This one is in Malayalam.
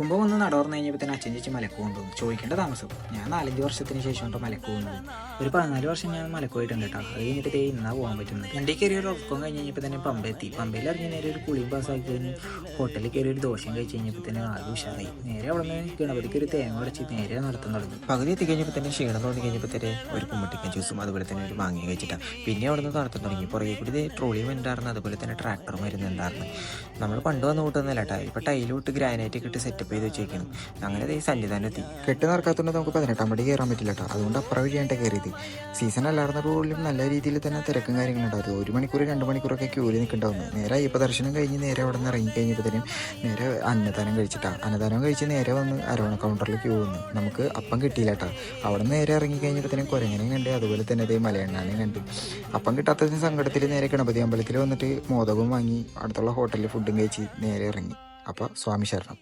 നടക്കുമ്പോൾ ഒന്ന് നടന്നു കഴിഞ്ഞപ്പോൾ തന്നെ അച്ഛൻ ചേച്ചി മലക്ക് കൊണ്ടുപോകും. ചോദിക്കേണ്ട താമസം. ഞാൻ 4-5 വർഷത്തിന് ശേഷം കേട്ടോ മലക്ക് പോകുന്നത്. ഒരു 14 വർഷം ഞാൻ മലക്ക് പോയിട്ടുണ്ട് കേട്ടോ. അത് കഴിഞ്ഞിട്ട് ഇന്നാ പോകാൻ പറ്റുന്നത്. വണ്ടി കയറി ഒരു ഉറക്കം കഴിഞ്ഞ് കഴിഞ്ഞപ്പോൾ തന്നെ പമ്പ എത്തി. പമ്പയിൽ ഇറങ്ങി നേരെ ഒരു കുളിയും പാസ്സാക്കി കഴിഞ്ഞ് ഹോട്ടലിൽ കയറി ഒരു ദോശയും കഴിച്ച് കഴിഞ്ഞപ്പോൾ തന്നെ ആകെ ഉഷാറായി. നേരെ അവിടെ നിന്ന് ഗണപതിക്ക് ഒരു തേങ്ങ ഉടച്ച് നേരെ നടത്താൻ തുടങ്ങി. പകുതി എത്തിക്കഴിഞ്ഞപ്പോൾ തന്നെ ക്ഷീണം തോന്നി കഴിഞ്ഞപ്പോൾ തന്നെ ഒരു കുമ്മട്ടിക്കൻ ജ്യൂസും അതുപോലെ തന്നെ ഒരു മാങ്ങയും കഴിച്ചിട്ടാണ് പിന്നെ അവിടെ നിന്ന് നടത്താൻ തുടങ്ങി. പുറകെ കൂടി ട്രോളിയും ഉണ്ടായിരുന്നു, അതുപോലെ തന്നെ ട്രാക്ടറും വരുന്നുണ്ടായിരുന്നു. നമ്മൾ പണ്ട് വന്ന് കൂട്ടുന്നില്ല കേട്ടോ. ഇപ്പോൾ ടൈലോട്ട് ഗ്രാനൈറ്റ് ഒക്കെ ഇട്ട് സെറ്റപ്പ് ചെയ്ത് വെച്ചേക്കണം. അങ്ങനെ സന്നിധാനം എത്തി. കെട്ട് നടക്കാത്തതുകൊണ്ട് നമുക്ക് 18 പടി കയറാൻ പറ്റില്ല കേട്ടോ. അതുകൊണ്ട് അപ്പുറം വഴിയായിട്ട് കയറിയത്. സീസൺ അല്ലായിരുന്ന പോലും നല്ല രീതിയിൽ തന്നെ തിരക്കും കാര്യങ്ങളുണ്ടായിരുന്നു. 1 മണിക്കൂർ 2 മണിക്കൂറൊക്കെ ക്യൂവിൽ നിൽക്കണ്ടാവുന്നു. നേരെ അയ്യപ്പ ദർശനം കഴിഞ്ഞ് നേരെ അവിടെ നിന്ന് ഇറങ്ങി കഴിഞ്ഞപ്പോഴത്തേനും നേരെ അന്നദാനം കഴിച്ചിട്ടാണ്. അന്നദാനം കഴിച്ച് നേരെ വന്ന് അരവണ കൗണ്ടറിൽ ക്യൂ വന്നു. നമുക്ക് അപ്പം കിട്ടിയില്ല കേട്ടോ. അവിടെ നിന്ന് നേരെ ഇറങ്ങി കഴിഞ്ഞപ്പോഴത്തേനും കുരങ്ങനെയും കണ്ട്, അതുപോലെ തന്നെ അതേ മലയണ്ണാനെയും കണ്ട്. അപ്പം കിട്ടാത്തതിന് സങ്കടത്തിൽ നേരെ ഗണപതി അമ്പലത്തിൽ വന്നിട്ട് മോദകവും വാങ്ങി അടുത്തുള്ള ഹോട്ടലിൽ ഫുഡും കഴിച്ച് നേരെ ഇറങ്ങി. അപ്പോൾ സ്വാമി ശരണം.